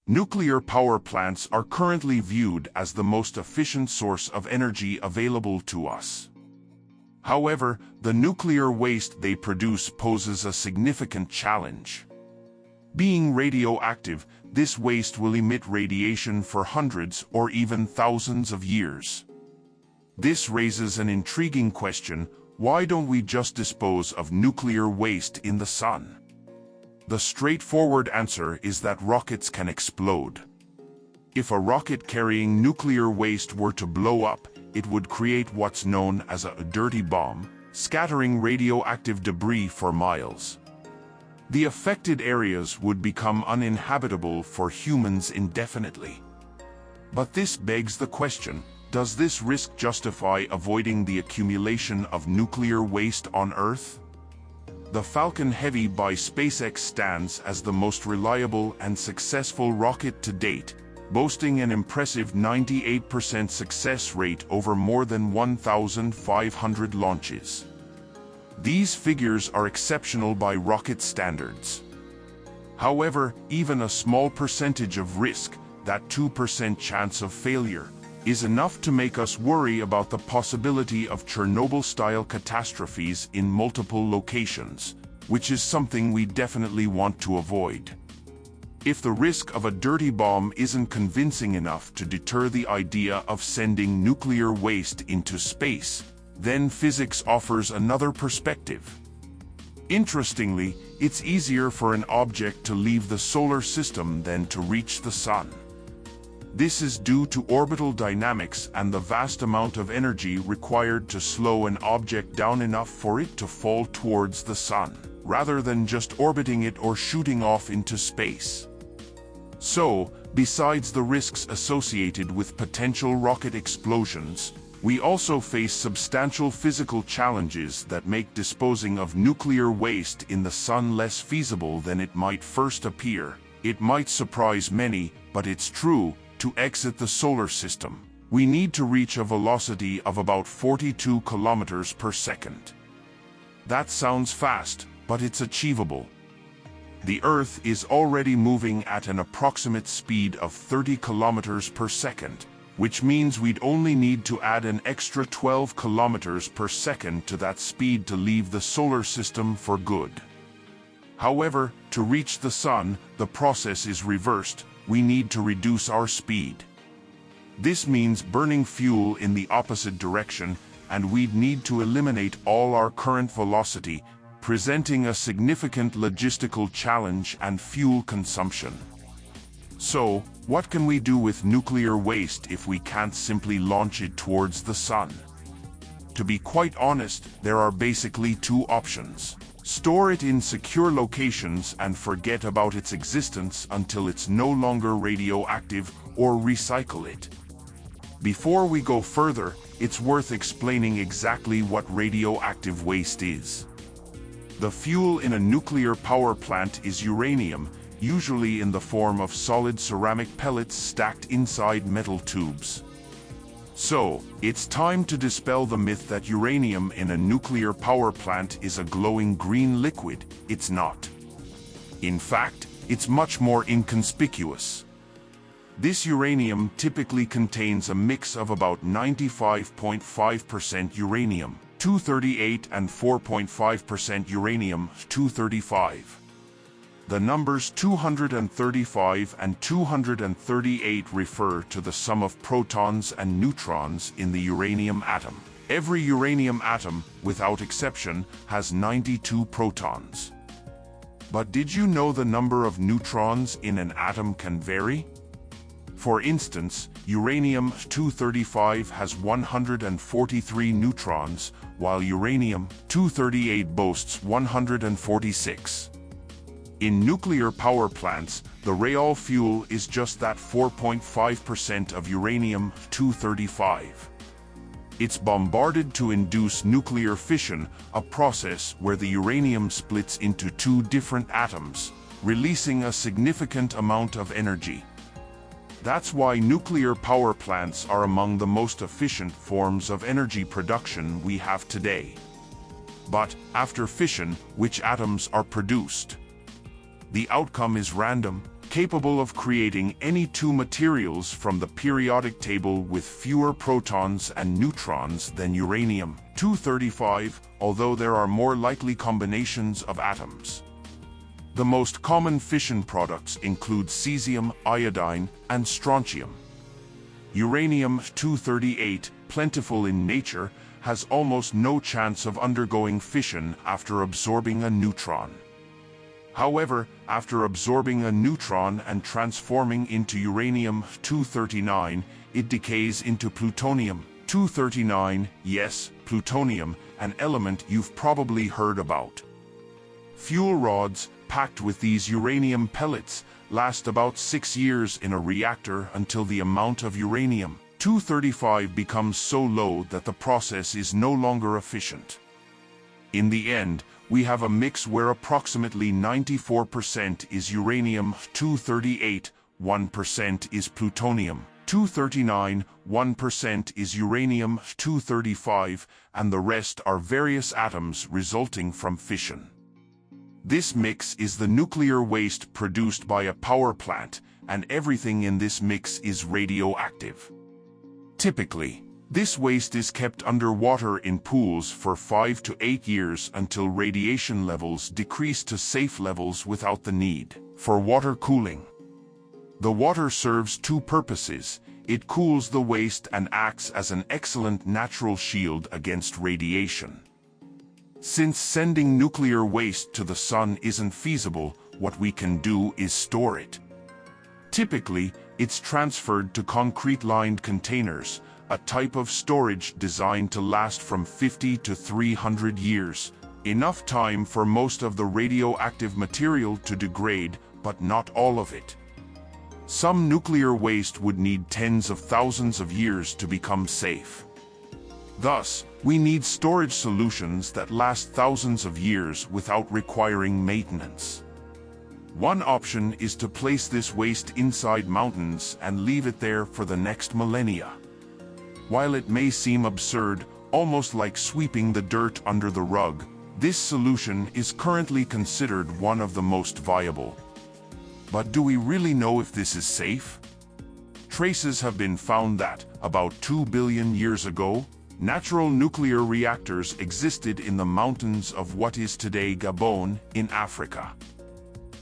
Nuclear power plants are currently viewed as the most efficient source of energy available to us. However, the nuclear waste they produce poses a significant challenge. Being radioactive, this waste will emit radiation for hundreds or even thousands of years. This raises an intriguing question: why don't we just dispose of nuclear waste in the sun? The straightforward answer is that rockets can explode. If a rocket carrying nuclear waste were to blow up, it would create what's known as a dirty bomb, scattering radioactive debris for miles. The affected areas would become uninhabitable for humans indefinitely. But this begs the question: does this risk justify avoiding the accumulation of nuclear waste on Earth? The Falcon Heavy by SpaceX stands as the most reliable and successful rocket to date, boasting an impressive 98% success rate over more than 1,500 launches. These figures are exceptional by rocket standards. However, even a small percentage of risk, that 2% chance of failure, is enough to make us worry about the possibility of Chernobyl-style catastrophes in multiple locations, which is something we definitely want to avoid. If the risk of a dirty bomb isn't convincing enough to deter the idea of sending nuclear waste into space, then physics offers another perspective. Interestingly, it's easier for an object to leave the solar system than to reach the sun. This is due to orbital dynamics and the vast amount of energy required to slow an object down enough for it to fall towards the sun, rather than just orbiting it or shooting off into space. So, besides the risks associated with potential rocket explosions, we also face substantial physical challenges that make disposing of nuclear waste in the sun less feasible than it might first appear. It might surprise many, but it's true. To exit the solar system, we need to reach a velocity of about 42 kilometers per second. That sounds fast, but it's achievable. The Earth is already moving at an approximate speed of 30 kilometers per second, which means we'd only need to add an extra 12 kilometers per second to that speed to leave the solar system for good. However, to reach the sun, the process is reversed. We need to reduce our speed. This means burning fuel in the opposite direction, and we'd need to eliminate all our current velocity, presenting a significant logistical challenge and fuel consumption. So, what can we do with nuclear waste if we can't simply launch it towards the sun? To be quite honest, there are basically two options. Store it in secure locations and forget about its existence until it's no longer radioactive, or recycle it. Before we go further, it's worth explaining exactly what radioactive waste is. The fuel in a nuclear power plant is uranium, usually in the form of solid ceramic pellets stacked inside metal tubes. So, it's time to dispel the myth that uranium in a nuclear power plant is a glowing green liquid. It's not. In fact, it's much more inconspicuous. This uranium typically contains a mix of about 95.5% uranium-238 and 4.5% uranium-235. The numbers 235 and 238 refer to the sum of protons and neutrons in the uranium atom. Every uranium atom, without exception, has 92 protons. But did you know the number of neutrons in an atom can vary? For instance, uranium-235 has 143 neutrons, while uranium-238 boasts 146. In nuclear power plants, the Real fuel is just that 4.5% of uranium-235. It's bombarded to induce nuclear fission, a process where the uranium splits into two different atoms, releasing a significant amount of energy. That's why nuclear power plants are among the most efficient forms of energy production we have today. But, after fission, which atoms are produced? The outcome is random, capable of creating any two materials from the periodic table with fewer protons and neutrons than uranium-235, although there are more likely combinations of atoms. The most common fission products include cesium, iodine, and strontium. Uranium-238, plentiful in nature, has almost no chance of undergoing fission after absorbing a neutron. However, after absorbing a neutron and transforming into uranium-239, it decays into plutonium-239, yes, plutonium, an element you've probably heard about. Fuel rods, packed with these uranium pellets, last about 6 years in a reactor until the amount of uranium-235 becomes so low that the process is no longer efficient. In the end, we have a mix where approximately 94% is uranium-238, 1% is plutonium-239, 1% is uranium-235, and the rest are various atoms resulting from fission. This mix is the nuclear waste produced by a power plant, and everything in this mix is radioactive. Typically, this waste is kept underwater in pools for 5 to 8 years until radiation levels decrease to safe levels without the need for water cooling. The water serves two purposes. It cools the waste and acts as an excellent natural shield against radiation. Since sending nuclear waste to the sun isn't feasible, what we can do is store it. Typically, it's transferred to concrete-lined containers, a type of storage designed to last from 50 to 300 years, enough time for most of the radioactive material to degrade, but not all of it. Some nuclear waste would need tens of thousands of years to become safe. Thus, we need storage solutions that last thousands of years without requiring maintenance. One option is to place this waste inside mountains and leave it there for the next millennia. While it may seem absurd, almost like sweeping the dirt under the rug, this solution is currently considered one of the most viable. But do we really know if this is safe? Traces have been found that, about 2 billion years ago, natural nuclear reactors existed in the mountains of what is today Gabon, in Africa.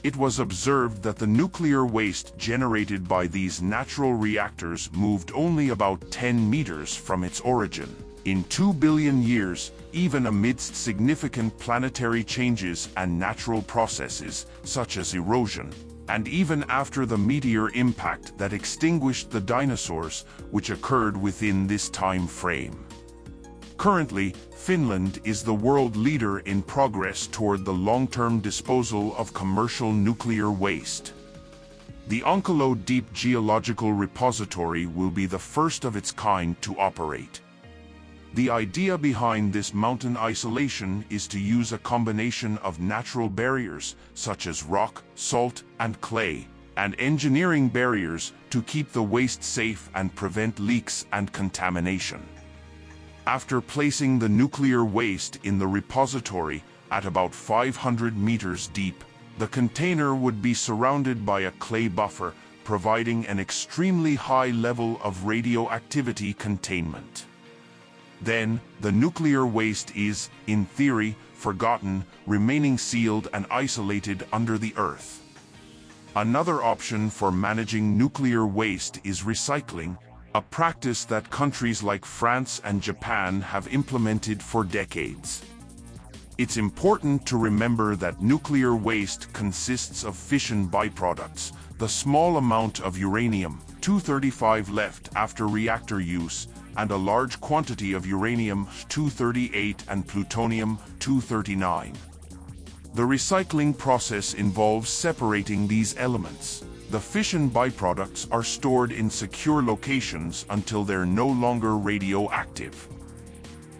It was observed that the nuclear waste generated by these natural reactors moved only about 10 meters from its origin. In 2 billion years, even amidst significant planetary changes and natural processes, such as erosion, and even after the meteor impact that extinguished the dinosaurs, which occurred within this time frame. Currently, Finland is the world leader in progress toward the long-term disposal of commercial nuclear waste. The Onkalo Deep Geological Repository will be the first of its kind to operate. The idea behind this mountain isolation is to use a combination of natural barriers, such as rock, salt, and clay, and engineering barriers to keep the waste safe and prevent leaks and contamination. After placing the nuclear waste in the repository at about 500 meters deep, the container would be surrounded by a clay buffer, providing an extremely high level of radioactivity containment. Then, the nuclear waste is, in theory, forgotten, remaining sealed and isolated under the earth. Another option for managing nuclear waste is recycling, a practice that countries like France and Japan have implemented for decades. It's important to remember that nuclear waste consists of fission byproducts, the small amount of uranium-235 left after reactor use, and a large quantity of uranium-238 and plutonium-239. The recycling process involves separating these elements. The fission byproducts are stored in secure locations until they're no longer radioactive.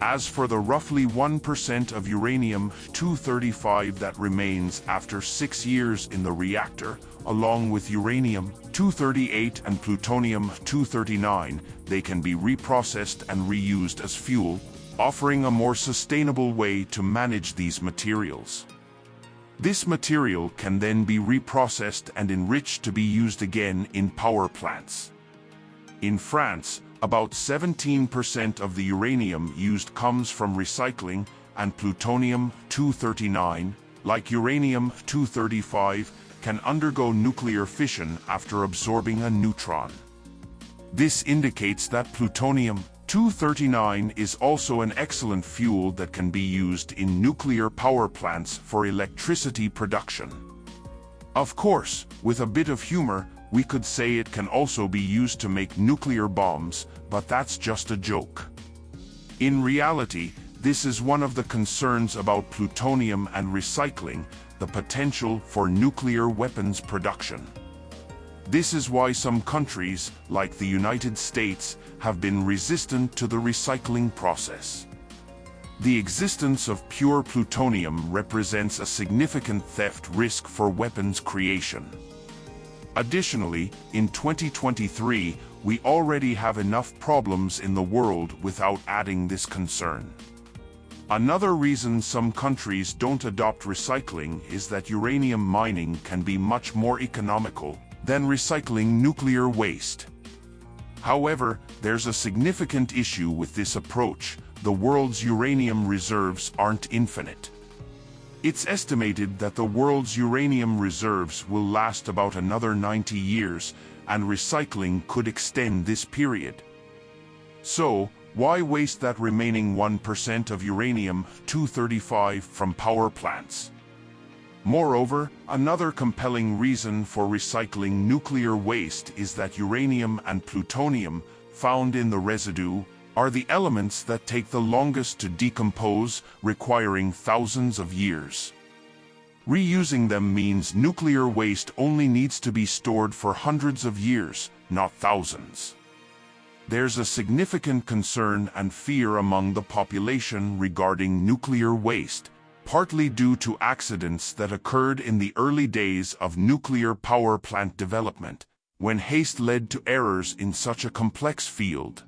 As for the roughly 1% of uranium-235 that remains after 6 years in the reactor, along with uranium-238 and plutonium-239, they can be reprocessed and reused as fuel, offering a more sustainable way to manage these materials. This material can then be reprocessed and enriched to be used again in power plants. In France, about 17% of the uranium used comes from recycling, and plutonium-239, like uranium-235, can undergo nuclear fission after absorbing a neutron. This indicates that plutonium-239 is also an excellent fuel that can be used in nuclear power plants for electricity production. Of course, with a bit of humor, we could say it can also be used to make nuclear bombs, but that's just a joke. In reality, this is one of the concerns about plutonium and recycling, the potential for nuclear weapons production. This is why some countries, like the United States, have been resistant to the recycling process. The existence of pure plutonium represents a significant theft risk for weapons creation. Additionally, in 2023, we already have enough problems in the world without adding this concern. Another reason some countries don't adopt recycling is that uranium mining can be much more economical than recycling nuclear waste. However, there's a significant issue with this approach. The world's uranium reserves aren't infinite. It's estimated that the world's uranium reserves will last about another 90 years, and recycling could extend this period. So, why waste that remaining 1% of uranium-235 from power plants? Moreover, another compelling reason for recycling nuclear waste is that uranium and plutonium, found in the residue, are the elements that take the longest to decompose, requiring thousands of years. Reusing them means nuclear waste only needs to be stored for hundreds of years, not thousands. There's a significant concern and fear among the population regarding nuclear waste, partly due to accidents that occurred in the early days of nuclear power plant development, when haste led to errors in such a complex field.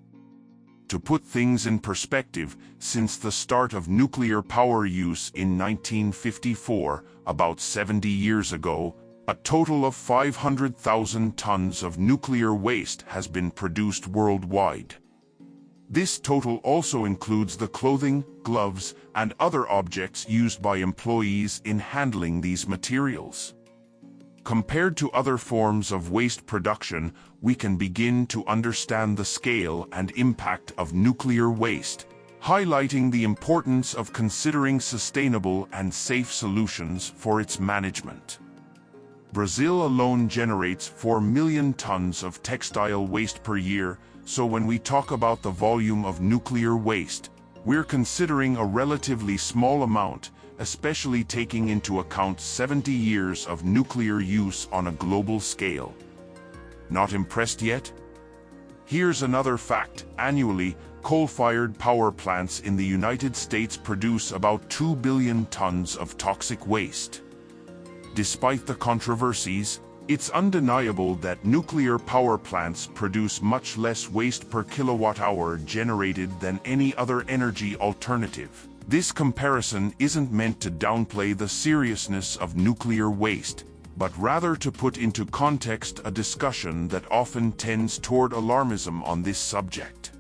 To put things in perspective, since the start of nuclear power use in 1954, about 70 years ago, a total of 500,000 tons of nuclear waste has been produced worldwide. This total also includes the clothing, gloves, and other objects used by employees in handling these materials. Compared to other forms of waste production, we can begin to understand the scale and impact of nuclear waste, highlighting the importance of considering sustainable and safe solutions for its management. Brazil alone generates 4 million tons of textile waste per year, so when we talk about the volume of nuclear waste, we're considering a relatively small amount, especially taking into account 70 years of nuclear use on a global scale. Not impressed yet? Here's another fact. Annually, coal-fired power plants in the United States produce about 2 billion tons of toxic waste. Despite the controversies, it's undeniable that nuclear power plants produce much less waste per kilowatt-hour generated than any other energy alternative. This comparison isn't meant to downplay the seriousness of nuclear waste, but rather to put into context a discussion that often tends toward alarmism on this subject.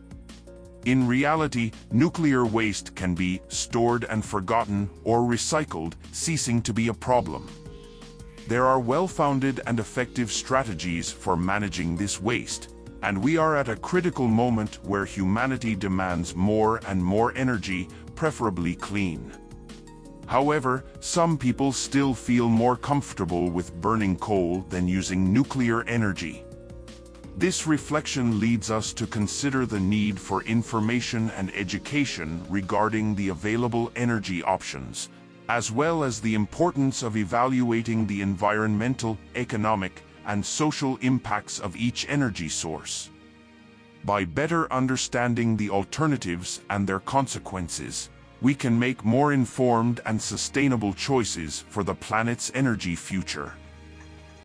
In reality, nuclear waste can be stored and forgotten or recycled, ceasing to be a problem. There are well-founded and effective strategies for managing this waste, and we are at a critical moment where humanity demands more and more energy, preferably clean. However, some people still feel more comfortable with burning coal than using nuclear energy. This reflection leads us to consider the need for information and education regarding the available energy options, as well as the importance of evaluating the environmental, economic, and social impacts of each energy source. By better understanding the alternatives and their consequences, we can make more informed and sustainable choices for the planet's energy future.